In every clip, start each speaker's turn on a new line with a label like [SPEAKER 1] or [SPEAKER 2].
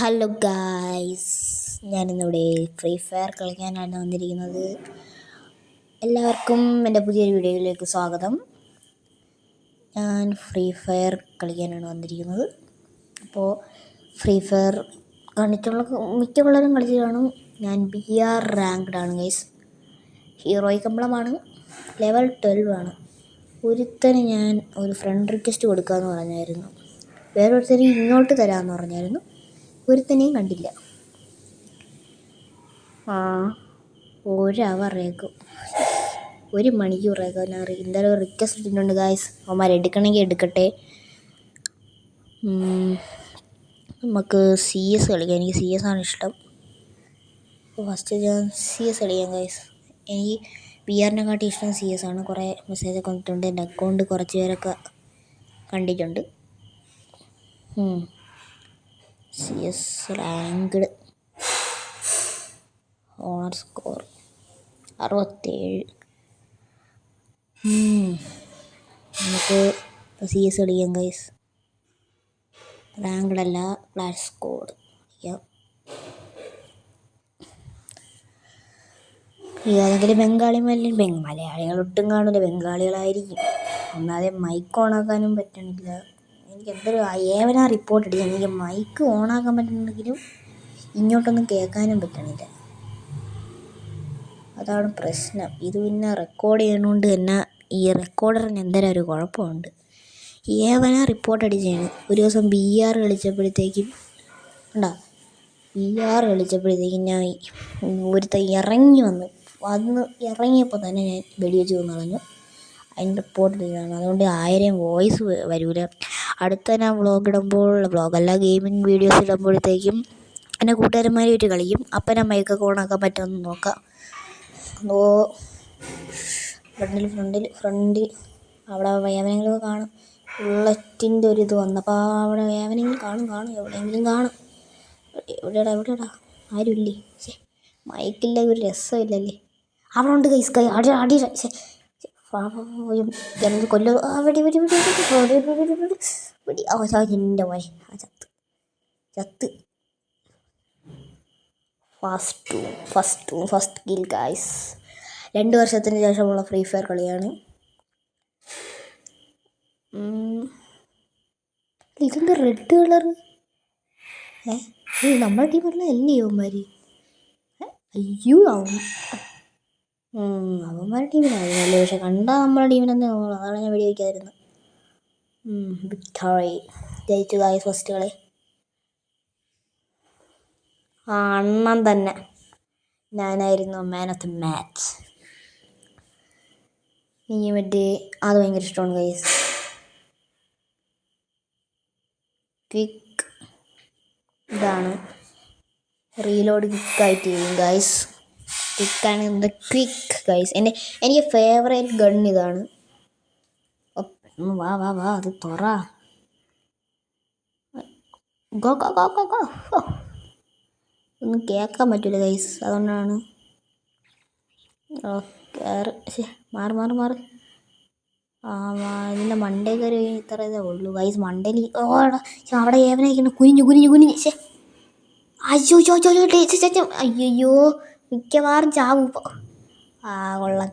[SPEAKER 1] Hello guys, ഞാനിന്നിവിടെ free fire കളിക്കാനാണ് വന്നിരിക്കുന്നത്. എല്ലാവർക്കും എൻ്റെ പുതിയൊരു വീഡിയോയിലേക്ക് സ്വാഗതം. ഞാൻ ഫ്രീ ഫയർ കളിക്കാനാണ് വന്നിരിക്കുന്നത്. അപ്പോൾ ഫ്രീ ഫയർ മിക്ക പിള്ളേരും കളിച്ച് കാണും. ഞാൻ BR റാങ്ക്ഡ് ആണ് ഗൈസ്. ഹീറോയിക് കമ്പളമാണ്, ലെവൽ 12 ആണ്. ഒരുത്തന് ഞാൻ ഒരു ഫ്രണ്ട് റിക്വസ്റ്റ് കൊടുക്കാമെന്ന് പറഞ്ഞായിരുന്നു. വേറൊരുത്തന് ഇങ്ങോട്ട് തരാമെന്ന് പറഞ്ഞായിരുന്നു. ഒരുത്തനെയും കണ്ടില്ല. ഒരവറേക്കും 1 മണിക്കൂറേക്കും എന്തായാലും റിക്വസ്റ്റ് ഇട്ടിട്ടുണ്ട് ഗായ്സ്. അവന്മാർ എടുക്കണമെങ്കിൽ എടുക്കട്ടെ. നമുക്ക് CS കളിക്കാം. എനിക്ക് CS ആണ് ഇഷ്ടം. ഫസ്റ്റ് ഞാൻ CS കളിക്കാം ഗായ്സ്. എനിക്ക് BRനെക്കാട്ടി ഇഷ്ടം CS ആണ്. കുറേ മെസ്സേജൊക്കെ വന്നിട്ടുണ്ട്. എൻ്റെ അക്കൗണ്ട് കുറച്ച് പേരൊക്കെ കണ്ടിട്ടുണ്ട്. CS ranked owner score 67. നമുക്ക് CS കളിക്കാം ഗൈസ്. റാങ്ക്ഡ് അല്ല, ഫ്ലാഷ് സ്കോഡ് കളിക്കാം. ഏതെങ്കിലും മലയാളികൾ ഒട്ടും കാണില്ല, ബംഗാളികളായിരിക്കും. ഒന്നാതെ മൈക്ക് ഓണാക്കാനും പറ്റണില്ല. എനിക്ക് എന്തൊരു ഏവനാ റിപ്പോർട്ട് അടിച്ചാൽ എനിക്ക് മൈക്ക് ഓണാക്കാൻ പറ്റുന്നുണ്ടെങ്കിലും ഇങ്ങോട്ടൊന്നും കേൾക്കാനും പറ്റണില്ല. അതാണ് പ്രശ്നം. ഇത് പിന്നെ റെക്കോർഡ് ചെയ്യണോണ്ട് തന്നെ ഈ റെക്കോർഡറിന് എന്തെങ്കിലും ഒരു കുഴപ്പമുണ്ട്. ഏവനാ റിപ്പോർട്ട് അടിച്ചാണ്. ഒരു ദിവസം BR കളിച്ചപ്പോഴത്തേക്കും ഞാൻ ഒരുത്തൻ ഇറങ്ങിയപ്പോൾ തന്നെ ഞാൻ വെടിവെച്ച് കൊന്നു കളഞ്ഞു. അതിന് റിപ്പോർട്ട് ചെയ്തതാണ്. അതുകൊണ്ട് 1000 വോയിസ് വരില്ല. അടുത്ത ഞാൻ വ്ളോഗല്ല ഗെയിമിങ് വീഡിയോസ് ഇടുമ്പോഴത്തേക്കും എൻ്റെ കൂട്ടുകാരന്മാരുമായിട്ട് കളിക്കും. അപ്പം ഞാൻ മൈക്കൊക്കെ ഓണാക്കാൻ പറ്റുമെന്ന് നോക്കാം. ഫ്രണ്ടിൽ അവിടെ ഏവനെങ്കിലും കാണും. ബുള്ളറ്റിൻ്റെ ഒരിത് വന്നപ്പോൾ അവിടെ ഏവനെങ്കിലും കാണും എവിടെയെങ്കിലും കാണും. എവിടെടാ ആരുമില്ലേ? മൈക്കില്ല, ഒരു രസമില്ലല്ലേ. അവിടെ ഉണ്ട് കൈസ്. അടി കൊല്ലോ. എൻ്റെ മോനെ ചത്ത്. First kill guys. 2 വർഷത്തിന് ശേഷമുള്ള ഫ്രീ ഫയർ കളിയാണ്. ഇതെന്താ റെഡ് കളർ? നമ്മുടെ ടീമല്ല അല്ലേ അവന്മാർ? അയ്യോ, അവന്മാരുടെ ടീമിനായിരുന്നല്ലേ. പക്ഷെ കണ്ടാൽ നമ്മുടെ ടീമിനെന്നെ തോന്നുന്നു. അതാണ് ഞാൻ വെടിവെക്കാതിരുന്നത്. വിക്ടറി ജയിച്ചു ഗായ്സ്. ഫസ്റ്റ് കളി അണ്ണൻ തന്നെ. ഞാനായിരുന്നു മാൻ ഓഫ് ദ മാച്ച്. ഇനി അത് ഭയങ്കര ഇഷ്ടമാണ് ഗൈസ്. ക്വിക്ക് ഇതാണ്. റീലോഡ് ക്വിക്കായിട്ട് ചെയ്യും ഗൈസ്. ക്വിക്കാണ് എന്താ ക്വിക്ക് ഗൈസ്. എനിക്ക് ഫേവറേറ്റ് ഗൺ ഇതാണ്. വാ അത് തുറ. ഗോ ഒന്നും കേൾക്കാൻ പറ്റില്ല ഗൈസ്. അതുകൊണ്ടാണ്. മാറ് ഇതിൻ്റെ മണ്ടേ കയറി ഇത്ര ഇതേ ഉള്ളൂ ഗൈസ്. മണ്ടയിൽ അവിടെ ഏവനായിക്കുന്നു. കുനിഞ്ഞു അയ്യോ മിക്കവാറും ചാവും. കൊള്ളാം.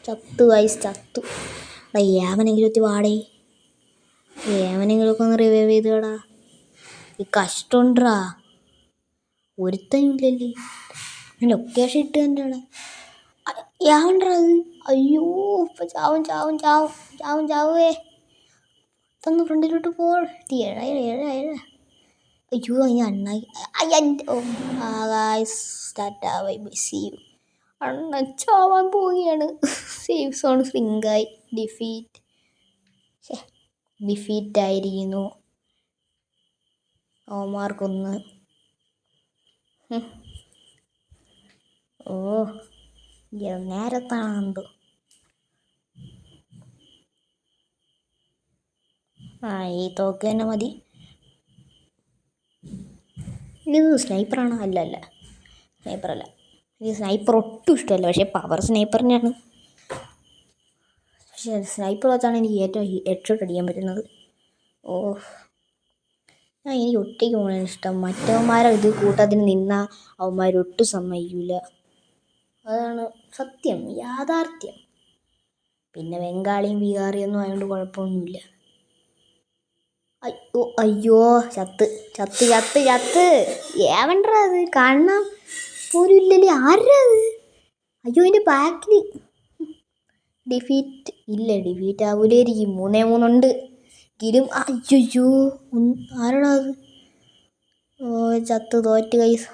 [SPEAKER 1] ചത്തു ഗൈസ്, ചത്തു. ഏവനെങ്കിലും ഒത്തി വാടേ. ഏവനെങ്കിലുമൊക്കെ ഒന്ന് റിവൈവ് ചെയ്തേടാ. ഈ കഷ്ടമുണ്ടാ. ഒരുത്തനില്ലല്ലേ. ലൊക്കേഷൻ ഇട്ട് എൻ്റെ അവിടെ ഏവണ്ടാ അത്. അയ്യോ ഇപ്പം ചാവുവേ. ഒന്ന് ഫ്രണ്ടിലോട്ട് പോ. 7 അയ്യോ അണ്ണായി. അണ്ണ ചാവാൻ പോവുകയാണ്. സേഫ് സോൺ സ്വിങ്കായി. ഡിഫീറ്റായിരിക്കുന്നു. അവന്മാർക്കൊന്ന് നേരത്താണെന്തോ. ഈ തോക്ക് തന്നെ മതി. ഇത് സ്നൈപ്പറാണോ? അല്ല, സ്നൈപ്പറല്ല. എനിക്ക് സ്നൈപ്പർ ഒട്ടും ഇഷ്ടമല്ല. പക്ഷേ പവർ സ്നൈപ്പർ തന്നെയാണ്. പക്ഷേ സ്നൈപ്പർ വെച്ചാണ് എനിക്ക് ഏറ്റവും ഹെഡ്ഷോട്ട് അടിക്കാൻ പറ്റുന്നത്. ഓ, എനിക്ക് ഒറ്റയ്ക്ക് പോകണ ഇഷ്ടം. മറ്റവന്മാരെ ഇത് കൂട്ടത്തിന് നിന്നാൽ അവന്മാരൊട്ടും സമ്മതിക്കില്ല. അതാണ് സത്യം, യാഥാർത്ഥ്യം. പിന്നെ ബംഗാളിയും ബീഹാറിയൊന്നും ആയതുകൊണ്ട് കുഴപ്പമൊന്നുമില്ല. അയ്യോ അയ്യോ, ചത്ത് ചത്ത് ചത്ത് ചത്ത്. ഏവണ്ടാ അത്, കാണാൻ പോലും ഇല്ലല്ലേ. ആരാ അത്? അയ്യോ, എൻ്റെ ബാക്കിൽ ഡിഫീറ്റ് ഇല്ല. ഡിഫീറ്റ് ആവൂലായിരിക്കും. 3-3 ഉണ്ട് ഗിരും. അയ്യോ, ആരാടാ അത്? ഓ, ചത്ത് തോറ്റ് കൈസ്.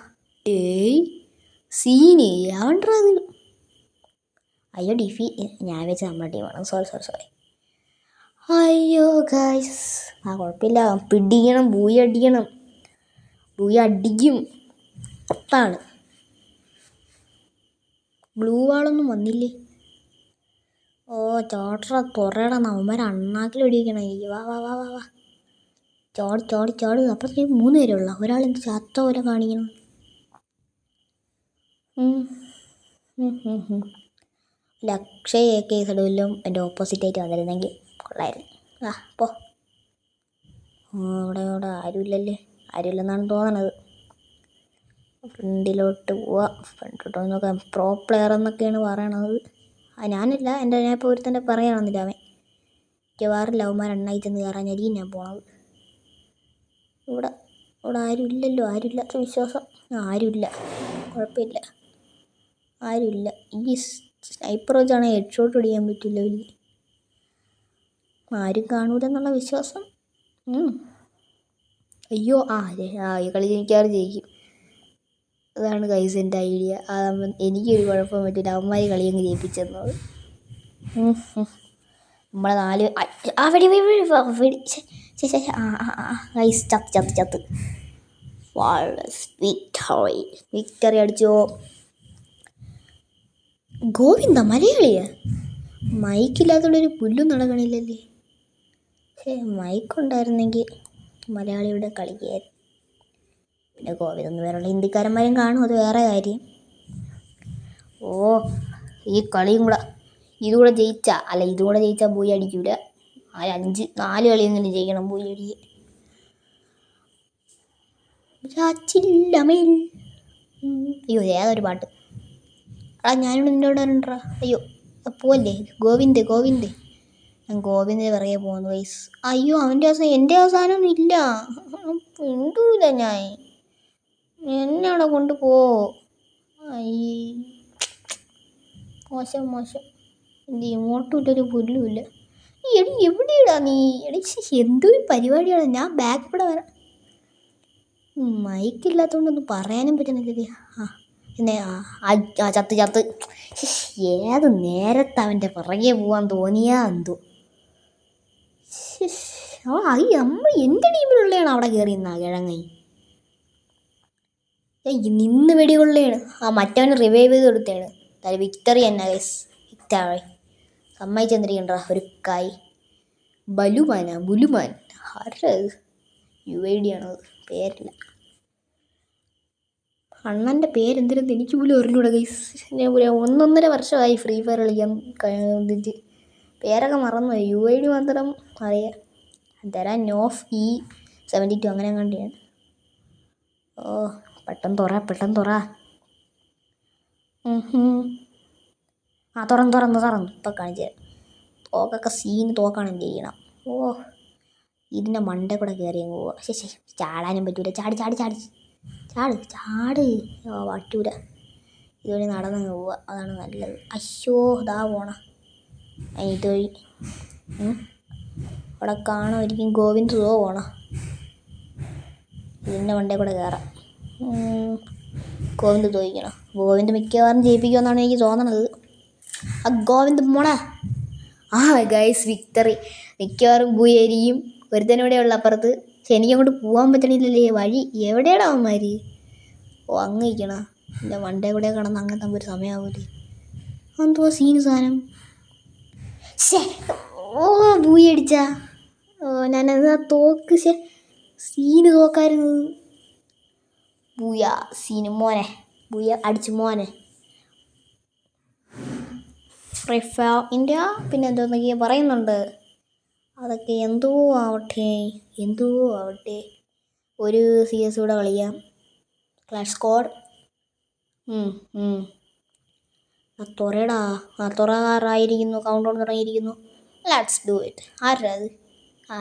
[SPEAKER 1] സീന് ആവണ്ടാ അത്. അയ്യോ, ഞാൻ വെച്ച് നമ്മുടെ ടീമാണ്. സോറി. അയ്യോ ഗൈസ്, കുഴപ്പമില്ല. പിടിക്കണം, ബൂയി അടിക്കും. അതാണ്. ബ്ലൂ വാളൊന്നും വന്നില്ലേ? ഓ, ചോട്ടറ തുറയടാ, അവന്മാർ അണ്ണാക്കിൽ വെടിവെക്കണം. വാ വാ വാ വാ വാ, ചോട്. അപ്പഴത്തേക്ക് 3 പേരുള്ള ഒരാൾ എന്ത് ചത്ത പോലെ കാണിക്കണം. ലക്ഷയ കേസെടുവല്ലോ എൻ്റെ ഓപ്പോസിറ്റായിട്ട് വന്നിരുന്നെങ്കിൽ കൊള്ളായിരുന്നു. പോ. അവിടെ ആരുമില്ലല്ലേ. ആരുമില്ലെന്നാണ് തോന്നണത്. ഫ്രണ്ടിലോട്ട് പോവാം. ഫ്രണ്ടിലോട്ട് നോക്കാം. പ്രോ പ്ലെയർ എന്നൊക്കെയാണ് പറയണത്. ഞാനല്ല, ഞാൻ ഇപ്പോൾ ഒരുത്തന്നെ പറയുകയാണെന്നില്ല. അവൻ മിക്കവാറും ലവന്മാർ എണ്ണായി ചെന്ന് കയറാനായിരിക്കും ഞാൻ പോണത്. ഇവിടെ ആരുമില്ലല്ലോ. ആരുമില്ലാത്ത വിശ്വാസം. ആരുമില്ല, കുഴപ്പമില്ല. ആരുമില്ല. ഈ സ്നൈപ്പർ വെച്ചാണെങ്കിൽ ഹെഡ് ഷോട്ട് അടിക്കാൻ പറ്റില്ല. ആരും കാണൂലെന്നുള്ള വിശ്വാസം. അയ്യോ, ഈ കളി ജയിക്കാറ് ജയിക്കും. അതാണ് ഗൈസ് എൻ്റെ ഐഡിയ. എനിക്കൊരു കുഴപ്പം പറ്റില്ല. അവന്മാർ കളിയങ്ങ് ജയിപ്പിച്ചെന്നത്. നമ്മളെ 4 ഗൈസ് ചത്ത്. വിക്ടറി അടിച്ചോ. ഗോവിന്ദ മലയാളിയാ? മൈക്കില്ലാത്തതുകൊണ്ടൊരു പുല്ലും നടക്കണില്ലല്ലേ. മൈക്കുണ്ടായിരുന്നെങ്കിൽ മലയാളിയുടെ കളിക്കായിരുന്നു. പിന്നെ ഗോവിന്ദ വേറെയുള്ള ഹിന്ദിക്കാരന്മാരും കാണും, അത് വേറെ കാര്യം. ഓ, ഈ കളിയും കൂടെ ഇതുകൂടെ ജയിച്ചാൽ പോയി അടിക്കൂല. 4 കളിയെങ്കിലും ജയിക്കണം പോയി അടിക്കുക. അയ്യോ, ഏതൊരു പാട്ട്. ഞാനിവിടെ നിന്നോട് വരണ്ടാ. അയ്യോ, പോവല്ലേ. ഗോവിന്ദ് ഞാൻ ഗോവിന്ദിൻ്റെ പിറകെ പോകുന്നു വയസ്സ്. അയ്യോ, അവൻ്റെ അവസാനം എൻ്റെ അവസാനമൊന്നും ഇല്ല. ഉണ്ടൂല ഞാൻ. എന്നെ അവിടെ കൊണ്ടുപോ. മോശം. എൻ്റെ ഇങ്ങോട്ടും ഇല്ലൊരു പുല്ലുമില്ല. എടി എവിടെയാടാ നീ? എന്തൊരു പരിപാടിയാണ്. ഞാൻ ബാക്ക് കൂടെ വരാം. മൈക്കില്ലാത്തതുകൊണ്ടൊന്നും പറയാനും പറ്റുന്നില്ലേ. ചത്ത്. ഏത് നേരത്തെ അവൻ്റെ പിറകെ പോകാൻ തോന്നിയാ എന്തോ. എൻ്റെ ടീമിലുള്ളതാണ് അവിടെ കയറി നിന്നാ കിഴങ്ങി. നിന്ന് വെടികൊള്ളയാണ്. മറ്റവന് റിവൈവ് ചെയ്ത് കൊടുത്താണ്. വിക്ടറി തന്നെ ഗൈസ്. വിക്ടറി സമ്മതിച്ചെന്നിരിക്കണ്ടാ. ഒരു കായ് ബുലുമാൻ ആരുടെ UID ആണത്, പേരില്ല. അണ്ണൻ്റെ പേരെന്തിനെന്ന് എനിക്ക് പോലും അറിഞ്ഞൂടാ ഗൈസ്. ഞാൻ 1.5 വർഷമായി ഫ്രീ ഫയർ കളിക്കാൻ ഇതിട്ട് പേരൊക്കെ മറന്നുപോയി. UID മാത്രം അറിയാം. തരാൻ നോഫ് E72 അങ്ങനെ കണ്ടിയാണ്. ഓ, പെട്ടെന്ന് തുറ. തുറന്നു. ഇപ്പം കാണിച്ചു തരാം. തോക്കൊക്കെ തോക്കാണ് എന്ത് ചെയ്യണം. ഓ, ഇതിൻ്റെ മണ്ടേ കൂടെ കയറി അങ്ങ് പോവാ. ചാടാനും പറ്റൂല. ചാട്. പറ്റൂല. ഇതുവഴി നടന്നങ്ങ് പോവുക, അതാണ് നല്ലത്. അയ്യോ, ഇതാ പോണ ഇതുവഴി. അവിടെ കാണുമായിരിക്കും ഗോവിന്ദ് പോണ. ഇതിൻ്റെ മണ്ടേ കൂടെ കയറാം. ഗോവിന്ദ് തോന്നിക്കണം. ഗോവിന്ദ് മിക്കവാറും ജയിപ്പിക്കുമെന്നാണ് എനിക്ക് തോന്നണത്. ഗോവിന്ദ് മോള. Guys, victory. മിക്കവാറും ഭൂയായിരിക്കും. ഒരുത്തനൂടെ ഉള്ള അപ്പുറത്ത്. പക്ഷെ എനിക്കങ്ങോട്ട് പോകാൻ പറ്റണില്ലല്ലേ. വഴി എവിടെയാണ് അവന്മാർ? അങ്ങ് ഇരിക്കണ എൻ്റെ മണ്ടേ കൂടെ കിടന്ന് അങ്ങനെ തമ്മിൽ ഒരു സമയമാവൂലേ. എന്തോ സീന് സാധനം. ഭൂയി അടിച്ചാ. ഞാനത് തോക്ക് സീന് തോക്കായിരുന്നു. സീന് മോനെ. അടിച്ചു മോനെ. ഫ്രീ ഫയർ ഇന്ത്യ പിന്നെ എന്തോന്നൊക്കെയാ പറയുന്നുണ്ട്. അതൊക്കെ എന്തോ ആവട്ടെ, എന്തോ ആവട്ടെ. ഒരു CS കൂടെ കളിക്കാം. Clash squad. തുറയടാ. തുറകാറായിരിക്കുന്നു. കൗണ്ട് ഡൗൺ തുടങ്ങിയിരിക്കുന്നു. Let's do it. ആരാ അത്?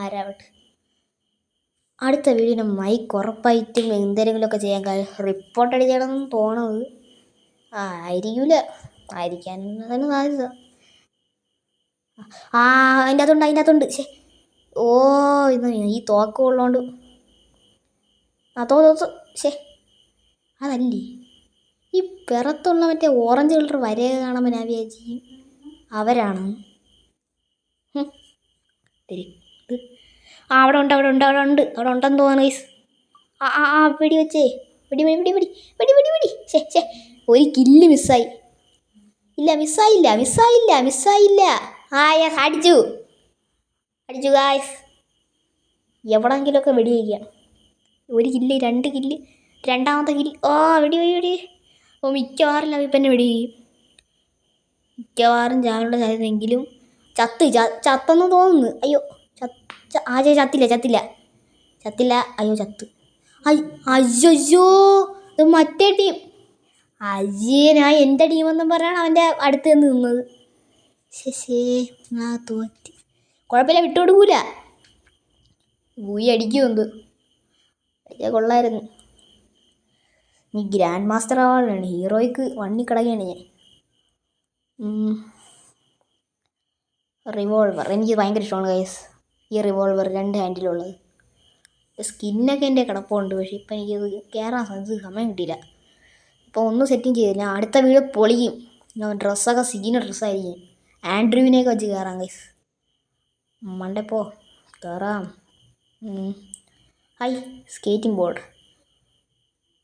[SPEAKER 1] ആരാവട്ടെ. അടുത്ത വീഡിയോ മൈക്ക് ഉറപ്പായിട്ടും എന്തെങ്കിലുമൊക്കെ ചെയ്യാൻ കാര്യം റിപ്പോർട്ട് അടിച്ചണമെന്ന് തോന്നുന്നത്. ആയിരിക്കൂല. ആയിരിക്കാൻ തന്നെ സാധ്യത. അതിൻ്റെ അകത്തുണ്ട്. ഓ ഇത് ഈ തോക്ക് ഉള്ളതുകൊണ്ട് ശേ അതല്ലേ ഈ പിറത്തുള്ള മറ്റേ ഓറഞ്ച് കളർ വരയ കാണുമ്പോൾ ഞാൻ വിചാരിച്ചു അവരാണ്. അവിടെ ഉണ്ടെന്ന് തോന്നുന്നു ഗൈസ്. വെടി വെച്ചേ. വെടി. ശേ ഒരു കില്ല് മിസ്സായി. മിസ്സായില്ല. യെസ് അടിച്ചു ഗായ്സ്. എവിടെയെങ്കിലുമൊക്കെ വെടി വയ്ക്കുക. ഒരു കില്ല്, 2 കില്ല്, രണ്ടാമത്തെ കില്ല്. വെടി. മിക്കവാറില്ല ഇപ്പം തന്നെ വെടി ചെയ്യും. മിക്കവാറും ചാനുള്ള സാധ്യതയെങ്കിലും ചത്തെന്ന് തോന്നുന്നു. അയ്യോ ചത്തില്ല. അയ്യോ ചത്ത്. അയ്യോ ഇത് മറ്റേ ടീം. ഞാൻ എൻ്റെ ടീമെന്നും പറഞ്ഞാണ് അവൻ്റെ അടുത്ത് നിന്ന് നിന്നത്. തോറ്റ്. കുഴപ്പമില്ല, വിട്ടുകൊടുക്കൂല. അടിക്കുമെന്ത് കൊള്ളായിരുന്നു. നീ ഗ്രാൻഡ് മാസ്റ്റർ ആവാനാണ്. ഹീറോയ്ക്ക് കിടക്കുകയാണ് ഞാൻ. റിവോൾവർ എനിക്ക് ഭയങ്കര ഇഷ്ടമാണ് ഗൈസ്. ഈ റിവോൾവർ 2 ഹാൻഡിലുള്ളത്. സ്കിന്നൊക്കെ എൻ്റെ കിടപ്പുണ്ട്. പക്ഷേ ഇപ്പം എനിക്കത് കയറാൻ സമയം കിട്ടിയില്ല. ഇപ്പോൾ ഒന്നും സെറ്റിങ് ചെയ്തില്ല. അടുത്ത വീഡിയോ പൊളിയും. ഡ്രസ്സൊക്കെ സീന ഡ്രസ്സായിരിക്കും. ആൻഡ്രൂവിനെയൊക്കെ വെച്ച് കയറാം ഗൈസ്. മണ്ടപ്പോ കയറാം. Skating board.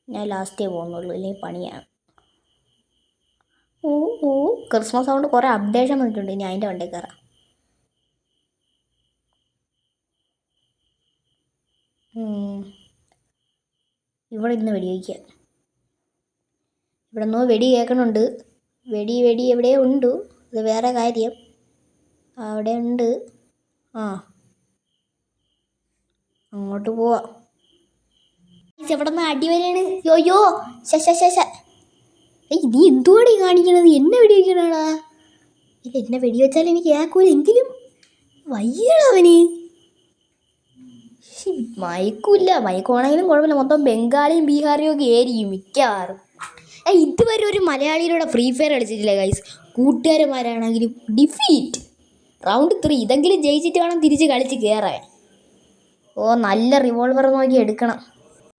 [SPEAKER 1] ഞാൻ ലാസ്റ്റേ പോകുന്നുള്ളൂ, അല്ലെങ്കിൽ പണിയാണ്. ക്രിസ്മസ് ആവുകൊണ്ട് കുറേ അപ്ഡേഷൻ വന്നിട്ടുണ്ട്. ഇനി അതിൻ്റെ വണ്ടേ കയറാം. ഇവിടെ ഇന്ന് വെടി വയ്ക്കുക. ഇവിടെ നിന്നോ വെടി കേൾക്കണുണ്ട്. വെടി എവിടെയോ ഉണ്ട്. അത് വേറെ കാര്യം. അവിടെ ഉണ്ട്. അങ്ങോട്ട് പോവാം. എവിടെ നിന്ന് അടി വരെയാണ്. യോയോ നീ എന്തുവാണ് ഈ കാണിക്കണത്? എന്നെ വെടി വയ്ക്കണടാ. എന്നെ വെടി വെച്ചാൽ എനിക്ക് കേൾക്കൂല. എങ്കിലും വയ്യടാ അവന്. മയക്കുവാണെങ്കിലും കുഴപ്പമില്ല. മൊത്തം ബംഗാളിയും ബീഹാറിയും ഒക്കെ ആയിരിക്കും മിക്കവാറും. ഇതുവരെ ഒരു മലയാളിയിലൂടെ ഫ്രീ ഫയർ കളിച്ചിട്ടില്ല ഗൈസ്. കൂട്ടുകാരന്മാരാണെങ്കിലും ഡിഫീറ്റ് റൗണ്ട് 3 ഇതെങ്കിലും ജയിച്ചിട്ട് വേണം തിരിച്ച് കളിച്ച് കയറാൻ. നല്ല റിവോൾവർ നോക്കി എടുക്കണം.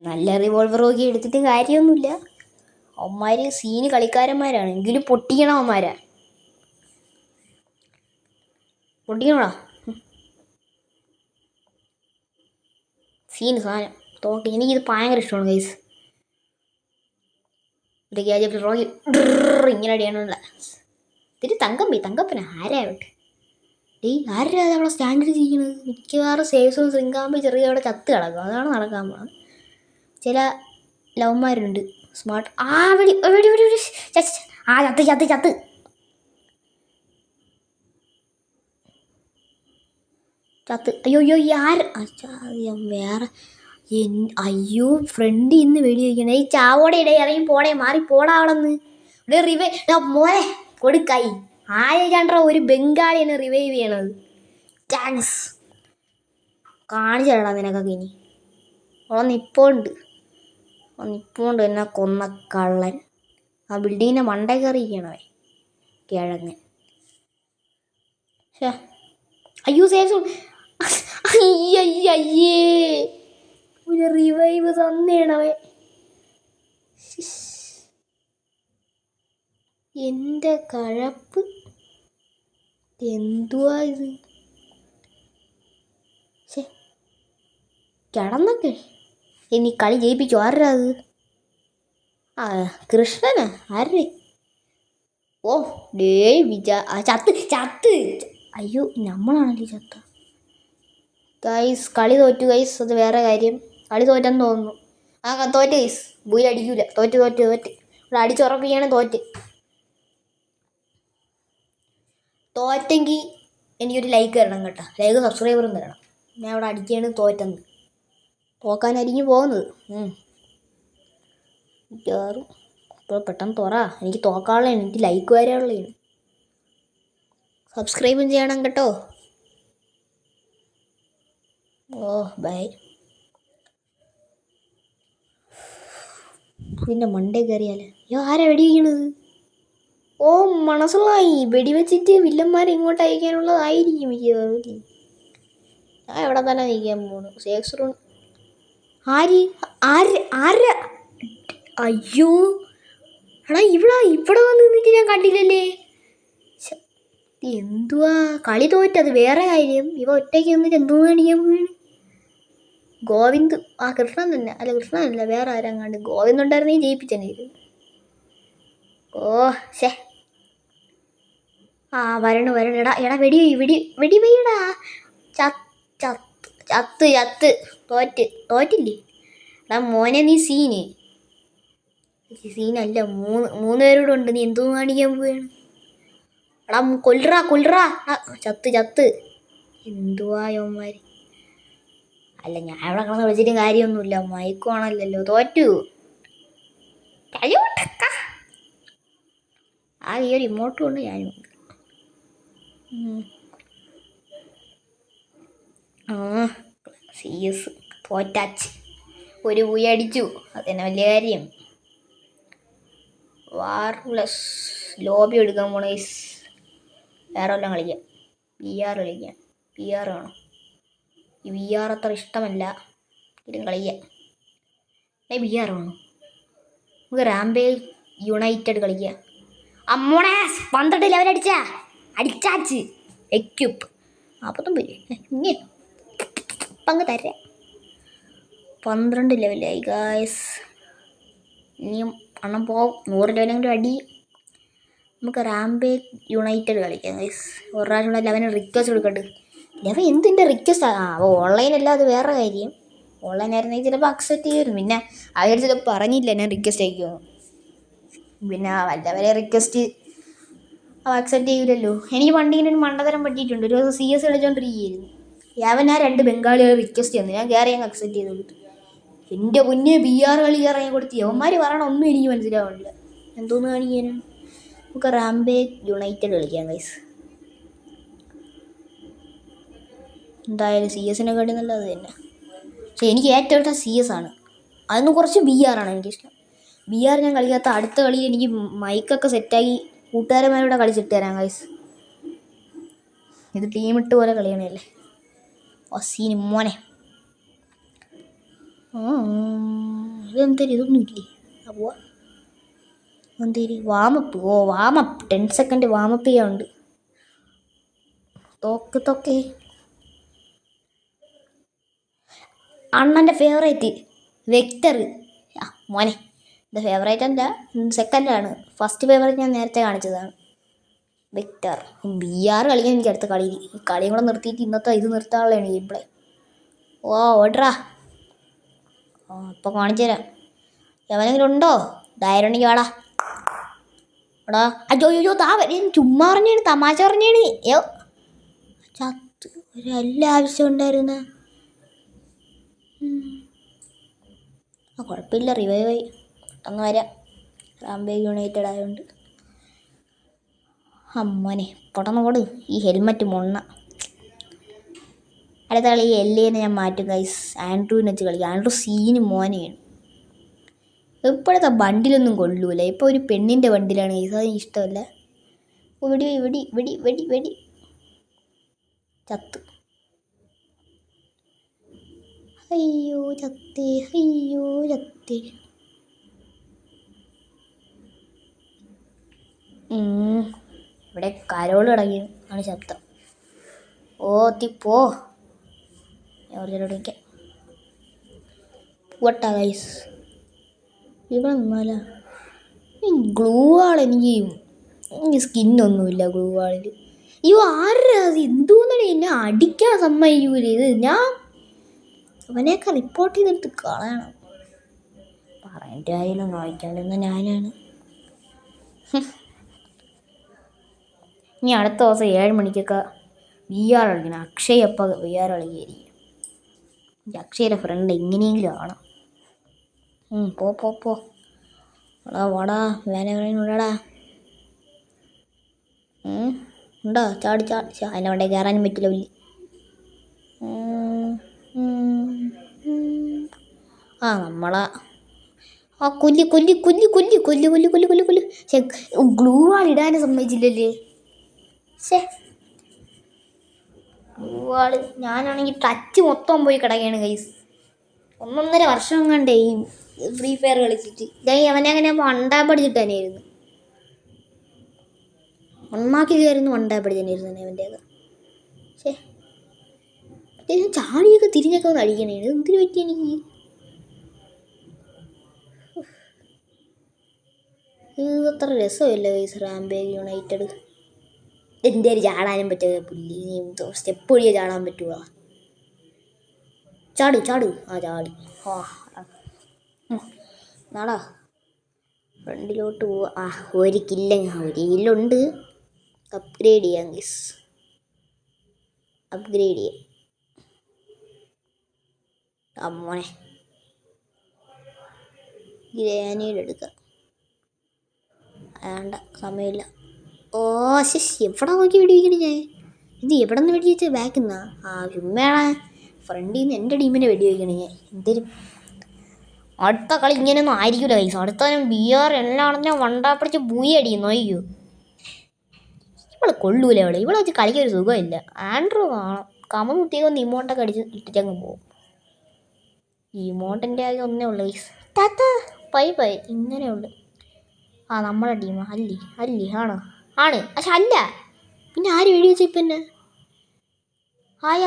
[SPEAKER 1] നല്ല റിവോൾവർ നോക്കി എടുത്തിട്ട് കാര്യമൊന്നുമില്ല. അവന്മാർ സീന് കളിക്കാരന്മാരാണ്. എങ്കിലും പൊട്ടിക്കണം. അവന്മാരാ പൊട്ടിക്കണോടാ. സീന് സാധനം തോക്ക്. എനിക്കിത് ഭയങ്കര ഇഷ്ടമാണ് ഗൈസ്. ഒരു KGF റോക്കി ഇങ്ങനെ അടിയാനുള്ള ഇത്തിരി തങ്കപ്പന ആരാവട്ടെ. ആരാ നമ്മളെ സ്റ്റാൻഡിൽ ചെയ്യുന്നത്? മിക്കവാറും സേവ്സും ശൃംഗാമ്പ് ചെറിയ അവിടെ ചത്ത് കിടക്കും. അതാണ് നടക്കാൻ പോകുന്നത്. ചില ലവന്മാരുണ്ട് സ്മാർട്ട്. ചത്ത് അയ്യോ വേറെ അയ്യോ ഫ്രണ്ട് ഇന്ന് വെടി വയ്ക്കണേ. ഈ ചാവോടെ ഇറങ്ങി പോടേ, മാറി പോടാ അവിടെ നിന്ന്. ഇവിടെ മോനെ കൊടുക്കായി. ആരാണ്ടാ ഒരു ബംഗാളിയാണ് റിവൈവ് ചെയ്യണത്. താങ്ക്സ്. കാണിച്ചേടാ നിനക്കൊക്കെ ഇനി. ഒന്നിപ്പോണ്ട് എന്നെ കൊന്ന കള്ളൻ. ആ ബിൽഡിങ്ങിൻ്റെ മണ്ടേ കയറിയിരിക്കണവേ കിഴങ്ങൻ. അയ്യോ സേവ്. അയ്യേ ഒരു റിവൈവ് തന്നേണവേ. എൻ്റെ കഴപ്പ്. എന്തുവാ ഇത്? കിടന്നൊക്കെ ഇനി കളി ജയിപ്പിക്കും. ആരാ അത്? കൃഷ്ണനാ? ആരേ? ചത്ത്. അയ്യോ നമ്മളാണല്ലേ ചത്ത. ഗൈസ് കളി തോറ്റു ഗൈസ്. അത് വേറെ കാര്യം. കളി തോറ്റെന്ന് തോന്നുന്നു. തോറ്റ് ഗൈസ്. ബൂയി അടിക്കൂല. തോറ്റ് ഇവിടെ അടിച്ചുറപ്പിക്കുകയാണ്. തോറ്റെങ്കിൽ എനിക്കൊരു ലൈക്ക് തരണം കേട്ടോ, ലൈക്ക് സബ്സ്ക്രൈബറും തരണം. ഞാൻ അവിടെ അടിക്കുകയാണ് തോറ്റെന്ന്, തോക്കാനായിരിക്കും പോകുന്നത്. മിക്കവാറും ഇപ്പോൾ പെട്ടെന്ന് തുറ, എനിക്ക് തോക്കാനുള്ളതാണ്, എനിക്ക് ലൈക്ക് വരാനുള്ളതാണ്. സബ്സ്ക്രൈബും ചെയ്യണം കേട്ടോ. ഓ ബൈ. പിന്നെ മണ്ടേ കയറിയാലേ ആരാ വെടി വയ്ക്കണത്? ഓ മനസ്സിലായി, വെടിവെച്ചിട്ട് വില്ലന്മാരെ ഇങ്ങോട്ട് അയക്കാനുള്ളതായിരിക്കും മിക്കവാറും. ഞാൻ എവിടെ തന്നെ നിൽക്കാൻ പോണു. സേഫ് റൂം ആര് ആര് ആര്? അയ്യോ എടാ, ഇവിടെ വന്ന് നിന്നിട്ട് ഞാൻ കണ്ടില്ലല്ലേ. എന്തുവാ കളി തോറ്റത് വേറെ കാര്യം, ഇവ ഒറ്റയ്ക്ക് നിന്നിട്ട് എന്തോ കാണിക്കാൻ പോവാണ്. ഗോവിന്ദ് കൃഷ്ണൻ തന്നെ, അല്ല കൃഷ്ണനല്ല, വേറെ ആരാങ്ങാണ്ട്. ഗോവിന്ദ് ഉണ്ടായിരുന്നെങ്കിൽ ജയിപ്പിച്ചെന്നെ. ഓ ശേ, വരണു എടാ വെടി വെയ്യടാ. ചത്ത് തോറ്റില്ലേ എടാ മോനെ, നീ സീനല്ല. മൂന്ന് പേരോട് ഉണ്ട്, നീ എന്തോ കാണിക്കാൻ പോവാണ്. എടാ കൊല്ലറാ. ചത്ത് എന്തുവാ യവന്മാര്. അല്ല ഞാൻ ഇവിടെ കിടന്ന് വിളിച്ചിട്ടും കാര്യമൊന്നുമില്ല, മയക്കുവാണല്ലോ. തോറ്റു. ഈ ഒരു ഇമോട്ട് കൊണ്ട് ഞാനും CS തോറ്റാച്ച്, ഒരു പൂയ അടിച്ചു, അതന്നെ വലിയ കാര്യം. വാർലെസ് ലോബി എടുക്കാൻ പോണ വേറെ വല്ലതും കളിക്കാം. VR കളിക്കാം. VR വേണം. ഈ VR അത്ര ഇഷ്ടമല്ല, ഇതും കളിക്കാം. VR വേണം. നമുക്ക് റാംപേജ് യുണൈറ്റഡ് കളിക്കാം. അമ്മോണേ 12 ലെവൽ അടിച്ചാച്ച് എക്യുപ്പ് 49 പങ്ക് തരാം. 12 ലെവലായി ഗായ്സ്. ഇനിയും അണ്ണം പോവും. 100 ലെവലും കൂടി അടി. നമുക്ക് റാംപേജ് യുണൈറ്റഡ് കളിക്കാം ഗൈസ്. ഒരു പ്രാവശ്യം ലെവന് റിക്വസ്റ്റ് കൊടുക്കട്ടെ. ലെവൻ എന്തിൻ്റെ റിക്വസ്റ്റ്? ഓൺലൈൻ അല്ല, അത് വേറെ കാര്യം. ഓൺലൈൻ ആയിരുന്നെങ്കിൽ ചിലപ്പോൾ അക്സെപ്റ്റ് ചെയ്യുമായിരുന്നു. പിന്നെ അവർ ചിലപ്പോൾ പറഞ്ഞില്ല ഞാൻ റിക്വസ്റ്റ് അയക്കുമോ. പിന്നെ വല്ലവരെ റിക്വസ്റ്റ് അക്സെപ്റ്റ് ചെയ്യില്ലല്ലോ. എനിക്ക് പണ്ടിങ്ങനെ ഒരു മണ്ടതരം പറ്റിയിട്ടുണ്ട്. ഒരു ദിവസം CS കളിച്ചോണ്ടിരിക്കുകയായിരുന്നു. ഞാൻ 2 ബംഗാളികളെ റിക്വസ്റ്റ് ചെയ്യുന്നു, ഞാൻ കയറി അങ്ങ് അക്സെപ്റ്റ് ചെയ്ത് കൊടുത്തു. എൻ്റെ മുന്നേ VR കളി കയറി കൊടുത്തു. യവന്മാർ പറയണം ഒന്നും എനിക്ക് മനസ്സിലാവണില്ല, എന്തോന്ന് കാണിക്കാനാണ്. നമുക്ക് റാംപേജ് യുണൈറ്റഡ് കളിക്കാം ഗൈസ്. എന്തായാലും CS-നെക്കാട്ടി നല്ലത് തന്നെ. പക്ഷെ എനിക്ക് ഏറ്റവും ഇഷ്ടം CS ആണ്. അതൊന്ന് കുറച്ച് VR ആണ് എനിക്കിഷ്ടം. VR ഞാൻ കളിക്കാത്ത അടുത്ത കളി എനിക്ക് മൈക്കൊക്കെ സെറ്റാക്കി കൂട്ടുകാരന്മാരോടെ കളിച്ചിട്ട് തരാം ഗൈസ്. ഇത് ടീമിട്ട് പോലെ കളിയണല്ലേ. സീന് മോനെ. ഇതൊന്നും ഇല്ലേ? അപ്പോൾ എന്തേരി വാമപ്പ്. വാമപ്പ് 10 സെക്കൻഡ് വാമപ്പ് ചെയ്യാനുണ്ട്. തോക്ക് അണ്ണൻ്റെ ഫേവറേറ്റ് വെക്ടർ. മോനെ, ഇത് ഫേവറേറ്റ് അല്ല, സെക്കൻഡാണ്. ഫസ്റ്റ് ഫേവറേറ്റ് ഞാൻ നേരത്തെ കാണിച്ചതാണ്, വെക്ടർ. VR കളിക്കാൻ എനിക്ക് അടുത്ത കളിയും കൂടെ നിർത്തിയിട്ട് ഇന്നത്തെ ഇത് നിർത്താനുള്ളതാണ് ഗെയിം പ്ലേ. ഓടറാ. ഇപ്പോൾ കാണിച്ചു തരാം. എവനെങ്കിലും ഉണ്ടോ? ധൈര്യമുണ്ടെങ്കിൽ വാടാ. അയ്യോ ചുമ്മാ പറഞ്ഞാണ്, തമാശ പറഞ്ഞാണ്. ചത്ത് ഒരല്ല ആവശ്യം ഉണ്ടായിരുന്ന. കുഴപ്പമില്ല, റിവൈവ് ആയി പെട്ടെന്ന് വരാം. റാംപേജ് യുണൈറ്റഡ് ആയതുകൊണ്ട്. അമ്മനെ പൊടന്നോട്. ഈ ഹെൽമെറ്റ് മൊണ്ണ. അടുത്ത കളി എല്ലേനെ ഞാൻ മാറ്റും ഗൈസ്. ആൻഡ്രൂവിനെ വെച്ച് കളിക്കും. ആൻഡ്രൂ സീന് മോനെയാണ്. ഇപ്പോഴത്തെ ബണ്ടിലൊന്നും കൊള്ളൂല. ഇപ്പോൾ ഒരു പെണ്ണിൻ്റെ ബണ്ടിലാണ് ഗൈസ്, അത് ഇഷ്ടമല്ല. വെടി ചത്ത്. അയ്യോ ചത്തേ. ഇവിടെ കരോള് കിടങ്ങിയത് ആണ് ശബ്ദം. തിപ്പോ വിളിക്കാം. പോട്ടാ ഗൈസ്. ഇവിടെ നിന്നാല ഗ്ലൂ ആൾ. എനിക്ക് സ്കിന്നൊന്നുമില്ല ഗ്ലൂ ആളിൽ. ആരാ അത്? എന്തോന്നാണ് എന്നെ അടിക്കാൻ സമ്മതിക്കൂല. ഇത് ഞാൻ അവനെയൊക്കെ റിപ്പോർട്ട് ചെയ്തെടുത്ത് കളയണം. പറയേണ്ട കാര്യമൊന്നും വായിക്കാണ്ടിരുന്ന ഞാനാണ്. ഇനി അടുത്ത ദിവസം 7 മണിക്കൊക്കെ VR കളിക്കണം. അക്ഷയ് അപ്പം VR കളിക്കുകയായിരിക്കും. അക്ഷയുടെ ഫ്രണ്ട് എങ്ങനെയെങ്കിലും ആണ്. പോ പോ പോ വാടാ വേനടാ. ഉണ്ടോ ചാടി അതിൻ്റെ വണ്ടേ കയറാനും പറ്റില്ല. വലിയ നമ്മളാ കൊല്ലി കൊല്ലി കൊല്ലി കൊല്ലി കൊല്ലി കൊല്ലി കൊല്ലി കൊല്ലി കൊല്ലി. പക്ഷെ ഗ്ലൂ വാൾ ഇടാനും സമ്മതിച്ചില്ലല്ലേ. ശേ ഗ്ലൂ വാള് ഞാനാണെങ്കിൽ ടച്ച് മൊത്തം പോയി കിടക്കുകയാണ് ഗൈസ്. 1.5 വർഷം കണ്ടേ ഈ ഫ്രീ ഫയർ കളിച്ചിട്ട്. അവനെ അങ്ങനെ വണ്ടാൻ പഠിച്ചിട്ട് തന്നെയായിരുന്നു. ഒന്നാക്കി കയറുന്നു വണ്ടാൻ പഠിച്ചു തന്നെയായിരുന്നു അവൻ്റെത്. ശേ ചാടിയൊക്കെ തിരിഞ്ഞൊക്കെ ഒന്ന് അടിക്കണേ. എന്തിനു പറ്റി എനിക്ക്? ഇത് അത്ര രസമില്ല ഗൈസ്. റാംപേജ് യുണൈറ്റഡ് എൻ്റെ ഒരു ചാടാനും പറ്റുക പുല്ലി. സ്റ്റെപ്പ് വഴിയേ ചാടാൻ പറ്റുക. ചാട് ചാട്. ചാടി. നാടാ ഫ്രണ്ടിലോട്ട് പോവാ. ഒരു കില്ലുണ്ട്. അപ്ഗ്രേഡ് ചെയ്യാം ഗൈസ്. അപ്ഗ്രേഡ് ചെയ്യാം. അമ്മോനെ ഗ്രാനേഡ് എടുക്കാം. വേണ്ട സമയമില്ല. എവിടെ നോക്കി വെടിവെക്കണേ ഞാൻ? ഇത് എവിടെ നിന്ന് വെടിവെച്ച? ബാക്കിൽ നിന്നാ? ചുമ്മാണ് ഫ്രണ്ടിൽ നിന്ന് എൻ്റെ ടീമിനെ വെടിവെക്കണേ ഞാൻ. എന്തേലും അടുത്ത കളി ഇങ്ങനെയൊന്നും ആയിരിക്കില്ല കൈസ്. അടുത്തവനും VR എല്ലാണെന്നെ വണ്ടാപ്പിടിച്ച് പൂയി അടിക്കുന്നു. അയ്യോ ഇവളെ കൊള്ളൂല. ഇവളെ വെച്ച് കളിക്കൊരു സുഖമില്ല. ആൻഡ്രൂ കാണാം കമമുത്തിയൊന്ന് ഇമോട്ടൊക്കെ അടിച്ച് ഇട്ടിട്ടങ്ങ് പോകും. ഇമോട്ടിൻ്റെ ആകെ ഒന്നേ ഉള്ളു ഗൈസ്. പൈ ഇങ്ങനെ ഉള്ളു. നമ്മളെ ടീം അല്ലി ആണോ? ആണ്. പക്ഷെ അല്ല. പിന്നെ ആര് വെടി വെച്ച ഇപ്പം എന്നെ?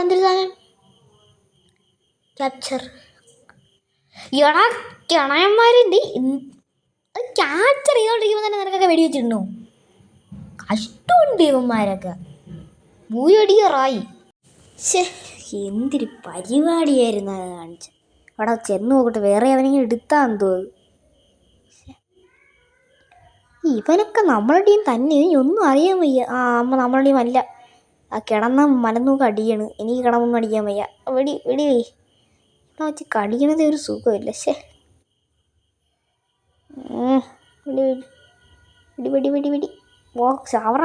[SPEAKER 1] അന്തർസാധനം ക്യാപ്ചർ. എടാ കിണയന്മാരുണ്ട്. ക്യാപ്ചർ ചെയ്തോണ്ടിരിക്കുമ്പോൾ തന്നെ നിനക്കൊക്കെ വെടി വെച്ചിട്ടുണ്ടോ? കഷ്ടമുണ്ട് ഇവന്മാരൊക്കെ. ഭൂയടിയറായി. ശേ എന്തൊരു പരിപാടിയായിരുന്നു അത് കാണിച്ചത്. അവിടെ ചെന്ന് നോക്കട്ടെ വേറെ അവനെങ്കിലും എടുത്താന്ന് തോന്നുന്നു. ഇവനൊക്കെ നമ്മളെ ടീം തന്നെ. ഇനി ഒന്നും അറിയാൻ വയ്യ. നമ്മളെ ടീം അല്ല. കിടന്ന മലന്നൂക്ക് അടിയാണ്. എനിക്ക് കിടന്നൊന്നും അടിക്കാൻ വയ്യ. വെടി ഇവിടെ വെച്ച് കടിക്കണത് ഒരു സുഖമില്ല. ശേ വെടി. ചാവറ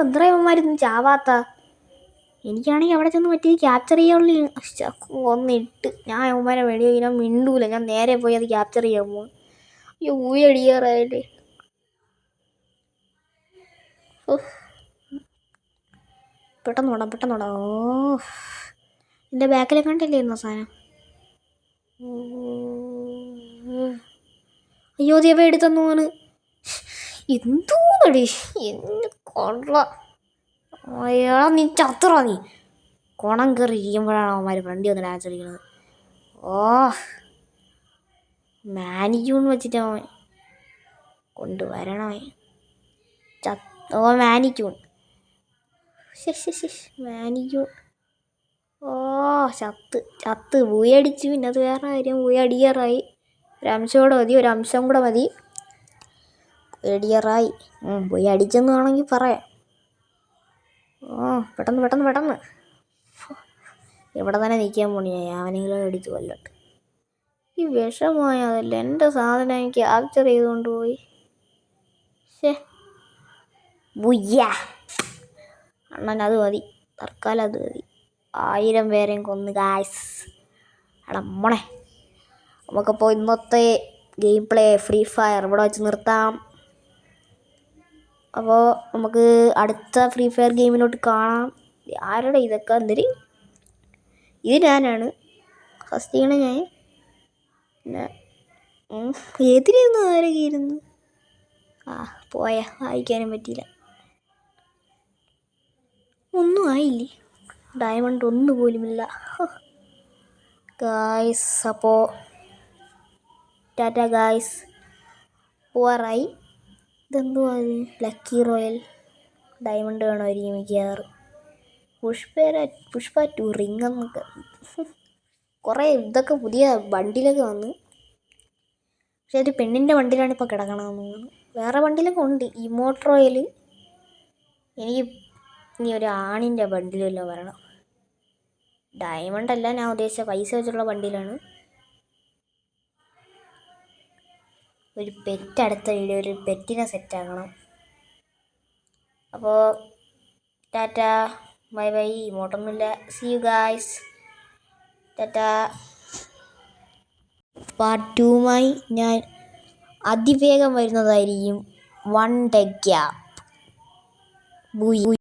[SPEAKER 1] എന്തരവന്മാരൊന്നും ചാവാത്ത. എനിക്കാണെങ്കിൽ അവിടെ ചെന്ന് പറ്റിയത് ക്യാപ്ചർ ചെയ്യാനുള്ള ഒന്നിട്ട് ഞാൻ അവന്മാരെ വെടി വയ്ക്കാൻ മിണ്ടൂല. ഞാൻ നേരെ പോയി അത് ക്യാപ്ചർ ചെയ്യാൻ പോകും. അയ്യോ അടിയാറായല്ലേ. പെട്ടെന്ന് ഓടാം. എൻ്റെ ബാക്കിലെ കണ്ടില്ലേ ഇരുന്ന സാധനം? അയ്യോ ദേവ എടുത്തെന്നു പോണ്. എന്തോന്നടി എന്ന് കൊള്ള. അയാളാ നീ ചത്തുറ. നീ കുണം കയറി ഇരിക്കുമ്പോഴാണ് അവന്മാർ ഫ്രണ്ടി വന്ന് ഡാൻസ് കളിക്കുന്നത്. മാനിക്യൂൺ വെച്ചിട്ട് അവൻ കൊണ്ടുവരണമേ. മാനിക്യൂൺ മാനിക്യൂൺ. ചത്ത് പോയി അടിച്ചു. പിന്നെ അത് വേറെ കാര്യം. പോയി അടിയാറായി. ഒരു അംശം കൂടെ മതി. അടിയാറായി. പോയി അടിച്ചെന്ന് വേണമെങ്കിൽ പറയാം. പെട്ടെന്ന് ഇവിടെ തന്നെ നിൽക്കാൻ പോണി. അവനെങ്കിലും അടിച്ച് കൊല്ലട്ടെ. ഈ വിഷമമായതല്ല. എൻ്റെ സാധനം എനിക്ക് ക്യാപ്ചർ ചെയ്തുകൊണ്ട് പോയി. അണ്ണൻ അത് മതി. തൽക്കാലം അത് മതി. 1000 പേരെയും കൊന്ന് ഗായ്സ്. മോനെ നമുക്കപ്പോൾ ഇന്നത്തെ ഗെയിം പ്ലേ ഫ്രീ ഫയർ ഇവിടെ വെച്ച് നിർത്താം. അപ്പോൾ നമുക്ക് അടുത്ത ഫ്രീ ഫയർ ഗെയിമിലോട്ട് കാണാം. ആരുടെ ഇതൊക്കെ എന്തിരി? ഇത് ഞാനാണ് ഫസ്റ്റ് ചെയ്യണ. ഞാൻ പിന്നെ എതിരിരുന്നു ആരൊക്കെ ഇരുന്നു. വായിക്കാനും പറ്റിയില്ല. ഒന്നും ആയില്ലേ. ഡയമണ്ട് ഒന്നുപോലുമില്ല ഗായ്സ്. അപ്പോൾ ടാറ്റ ഗായ്സ്. പോവാറായി. ഇതെന്തുവാ? ലക്കി റോയൽ ഡയമണ്ട് വേണമായിരിക്കും മിക്കവാറും. പുഷ്പ 2 റിംഗ് എന്നൊക്കെ കുറേ ഇതൊക്കെ പുതിയ ബണ്ടിലൊക്കെ വന്നു. പക്ഷെ ഒരു പെണ്ണിൻ്റെ വണ്ടിയിലാണ് ഇപ്പോൾ കിടക്കണമെന്ന് തോന്നുന്നു. വേറെ വണ്ടിയിലൊക്കെ ഉണ്ട്. ഇമോട്ട് റോയൽ എനിക്ക് ഇനി ഒരു ആണിൻ്റെ ബണ്ടിലല്ലോ വരണം. ഡയമണ്ട് അല്ല ഞാൻ ഉദ്ദേശിച്ച പൈസ വെച്ചുള്ള ബണ്ടിലാണ്. ഒരു പെറ്റ് അടുത്ത വീഡിയോയിൽ ഒരു പെറ്റിനെ സെറ്റാക്കണം. അപ്പോൾ ടാറ്റ ബൈ ബൈ. ഇമോട്ടൊന്നുമില്ല. See you guys. Tata. Part 2മായി ഞാൻ അതിവേഗം വരുന്നതായിരിക്കും. 1 ഡേ ഗ്യാപ്പ്.